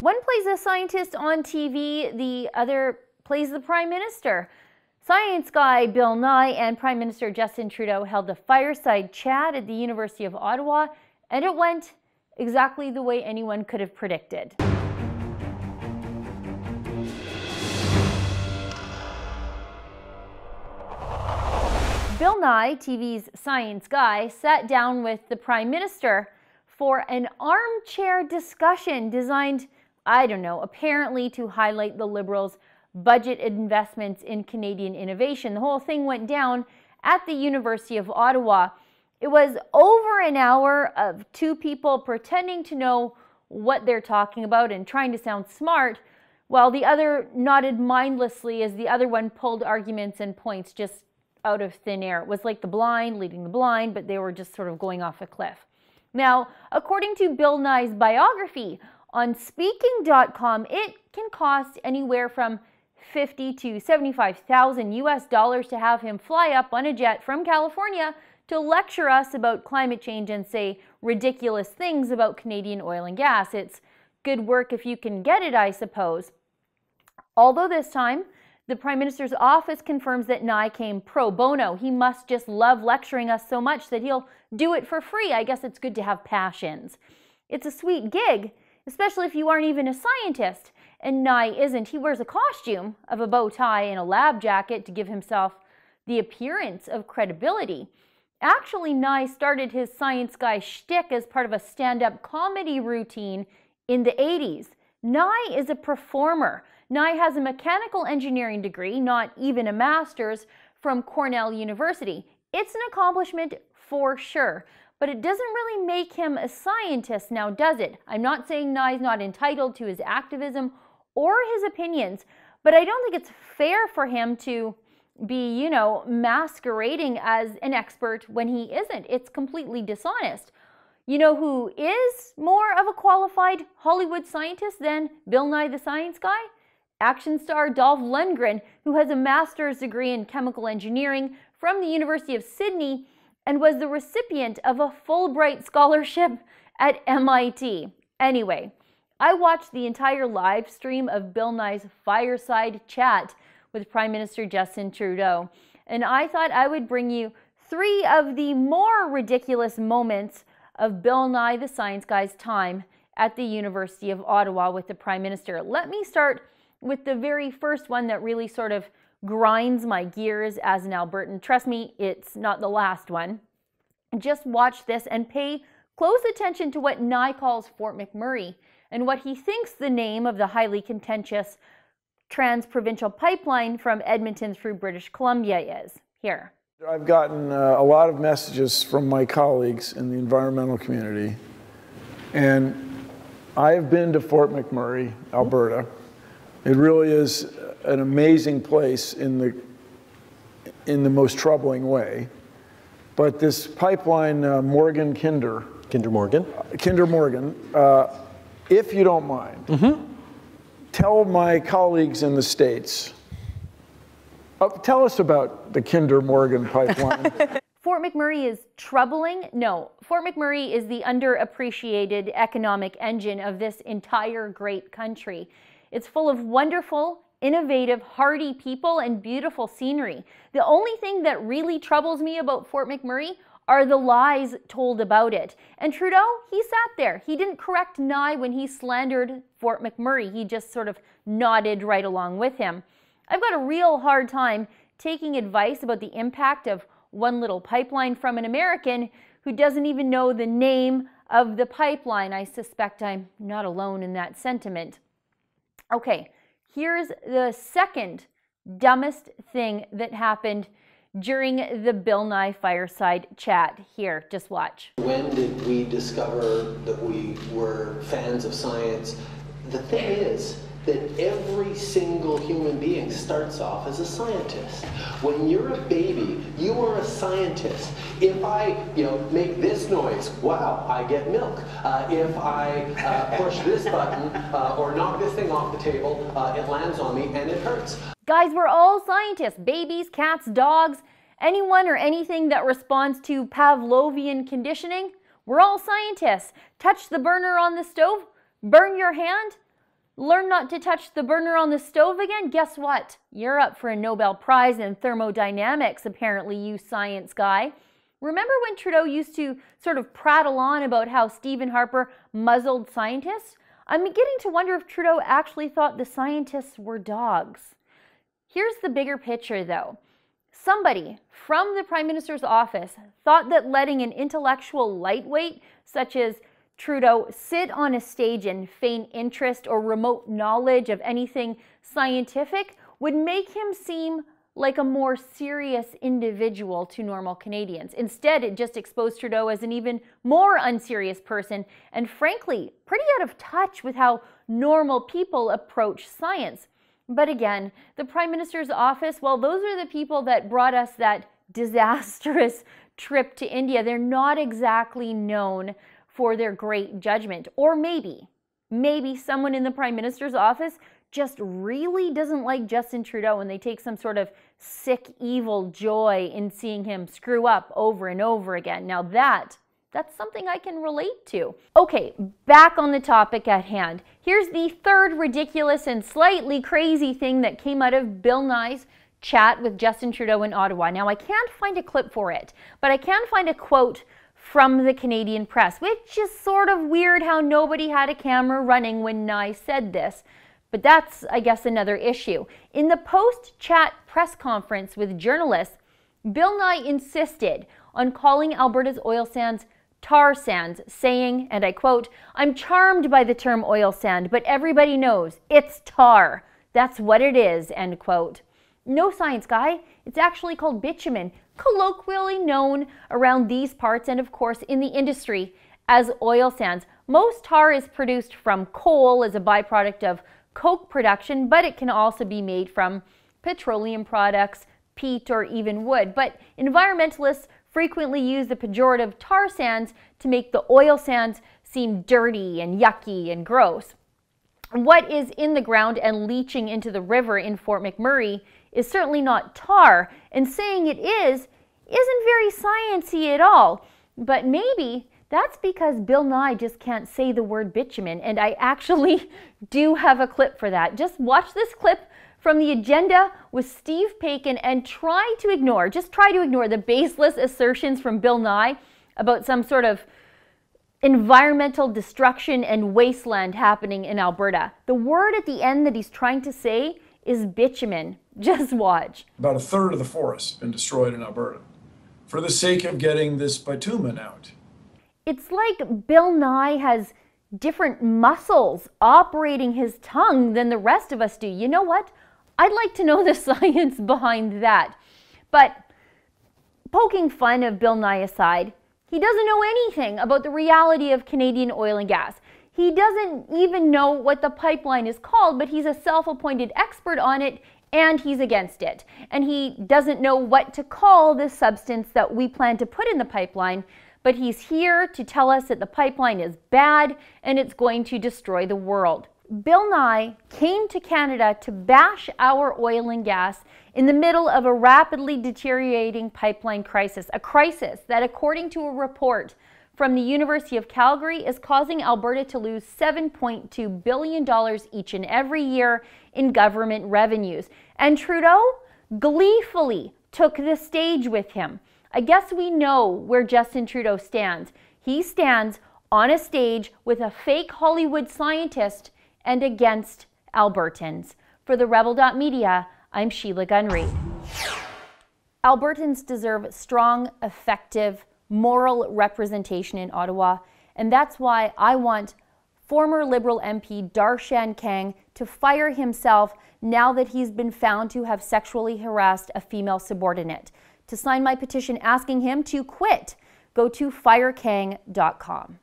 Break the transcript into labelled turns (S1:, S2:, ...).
S1: One plays a scientist on TV, the other plays the Prime Minister. Science guy Bill Nye and Prime Minister Justin Trudeau held a fireside chat at the University of Ottawa, and it went exactly the way anyone could have predicted. Bill Nye, TV's science guy, sat down with the Prime Minister for an armchair discussion designed, I don't know, apparently to highlight the Liberals' budget investments in Canadian innovation. The whole thing went down at the University of Ottawa. It was over an hour of two people pretending to know what they're talking about and trying to sound smart, while the other nodded mindlessly as the other one pulled arguments and points just out of thin air. It was like the blind leading the blind, but they were just sort of going off a cliff. Now, according to Bill Nye's biography on speaking.com, it can cost anywhere from $50,000 to $75,000 US to have him fly up on a jet from California to lecture us about climate change and say ridiculous things about Canadian oil and gas. It's good work if you can get it, I suppose. Although this time, the Prime Minister's office confirms that Nye came pro bono. He must just love lecturing us so much that he'll do it for free. I guess it's good to have passions. It's a sweet gig, especially if you aren't even a scientist. And Nye isn't. He wears a costume of a bow tie and a lab jacket to give himself the appearance of credibility. Actually, Nye started his science guy shtick as part of a stand-up comedy routine in the 80s. Nye is a performer. Nye has a mechanical engineering degree, not even a master's, from Cornell University. It's an accomplishment for sure, but it doesn't really make him a scientist now, does it? I'm not saying Nye's not entitled to his activism or his opinions, but I don't think it's fair for him to be, masquerading as an expert when he isn't. It's completely dishonest. You know who is more of a qualified Hollywood scientist than Bill Nye the Science Guy? Action star Dolph Lundgren, who has a master's degree in chemical engineering from the University of Sydney and was the recipient of a Fulbright scholarship at MIT. Anyway, I watched the entire live stream of Bill Nye's fireside chat with Prime Minister Justin Trudeau, and I thought I would bring you 3 of the more ridiculous moments of Bill Nye the Science Guy's time at the University of Ottawa with the Prime Minister. Let me start with the very first one that really sort of grinds my gears as an Albertan. Trust me, it's not the last one. Just watch this and pay close attention to what Nye calls Fort McMurray and what he thinks the name of the highly contentious trans-provincial pipeline from Edmonton through British Columbia is. Here.
S2: I've gotten a lot of messages from my colleagues in the environmental community, and I've been to Fort McMurray, Alberta. It really is an amazing place in the most troubling way. But this pipeline, Kinder Morgan, if you don't mind, tell my colleagues in the States, tell us about the Kinder Morgan pipeline.
S1: Fort McMurray is troubling? No, Fort McMurray is the underappreciated economic engine of this entire great country. It's full of wonderful, innovative, hardy people and beautiful scenery. The only thing that really troubles me about Fort McMurray are the lies told about it. And Trudeau, he sat there. He didn't correct Nye when he slandered Fort McMurray. He just sort of nodded right along with him. I've got a real hard time taking advice about the impact of one little pipeline from an American who doesn't even know the name of the pipeline. I suspect I'm not alone in that sentiment. Okay, here's the second dumbest thing that happened during the Bill Nye fireside chat. Here, just watch.
S3: When did we discover that we were fans of science? The thing is that every single human being starts off as a scientist. When you're a baby, you are a scientist. If I, make this noise, wow, I get milk. If I push this button or knock this thing off the table, it lands on me and it hurts.
S1: Guys, we're all scientists. Babies, cats, dogs, anyone or anything that responds to Pavlovian conditioning, we're all scientists. Touch the burner on the stove, burn your hand, Learn not to touch the burner on the stove again? Guess what? You're up for a Nobel Prize in thermodynamics, apparently, you science guy. Remember when Trudeau used to sort of prattle on about how Stephen Harper muzzled scientists? I'm beginning to wonder if Trudeau actually thought the scientists were dogs. Here's the bigger picture, though. Somebody from the Prime Minister's office thought that letting an intellectual lightweight, such as Trudeau, sit on a stage and feign interest or remote knowledge of anything scientific would make him seem like a more serious individual to normal Canadians. Instead, it just exposed Trudeau as an even more unserious person and, frankly, pretty out of touch with how normal people approach science. But again, the Prime Minister's office, well, those are the people that brought us that disastrous trip to India. They're not exactly known for their great judgment. Or maybe someone in the Prime Minister's office just really doesn't like Justin Trudeau and they take some sort of sick, evil joy in seeing him screw up over and over again. Now that's something I can relate to. Okay, back on the topic at hand. Here's the third ridiculous and slightly crazy thing that came out of Bill Nye's chat with Justin Trudeau in Ottawa. Now, I can't find a clip for it, but I can find a quote from the Canadian press, which is sort of weird how nobody had a camera running when Nye said this. But that's, I guess, another issue. In the post-chat press conference with journalists, Bill Nye insisted on calling Alberta's oil sands tar sands, saying, and I quote, "I'm charmed by the term oil sand, but everybody knows it's tar. That's what it is," end quote. No, science guy, it's actually called bitumen, colloquially known around these parts and of course in the industry as oil sands. Most tar is produced from coal as a byproduct of coke production, but it can also be made from petroleum products, peat, or even wood. But environmentalists frequently use the pejorative tar sands to make the oil sands seem dirty and yucky and gross. What is in the ground and leaching into the river in Fort McMurray is certainly not tar, and saying it isn't very sciencey at all. But maybe that's because Bill Nye just can't say the word bitumen, and I actually do have a clip for that. Just watch this clip from the agenda with Steve Paikin and try to ignore the baseless assertions from Bill Nye about some sort of environmental destruction and wasteland happening in Alberta. The word at the end that he's trying to say is bitumen. Just watch.
S2: About a third of the forest been destroyed in Alberta for the sake of getting this bitumen out.
S1: It's like Bill Nye has different muscles operating his tongue than the rest of us do. You know what? I'd like to know the science behind that. But poking fun of Bill Nye aside, he doesn't know anything about the reality of Canadian oil and gas. He doesn't even know what the pipeline is called, but he's a self-appointed expert on it and he's against it. And he doesn't know what to call this substance that we plan to put in the pipeline, but he's here to tell us that the pipeline is bad and it's going to destroy the world. Bill Nye came to Canada to bash our oil and gas in the middle of a rapidly deteriorating pipeline crisis, a crisis that, according to a report from the University of Calgary, is causing Alberta to lose $7.2 billion each and every year in government revenues. And Trudeau gleefully took the stage with him. I guess we know where Justin Trudeau stands. He stands on a stage with a fake Hollywood scientist and against Albertans. For the Rebel.media, I'm Sheila Gunn-Reid. Albertans deserve strong, effective, moral representation in Ottawa, and that's why I want former Liberal MP Darshan Kang to fire himself now that he's been found to have sexually harassed a female subordinate. To sign my petition asking him to quit, go to firekang.com.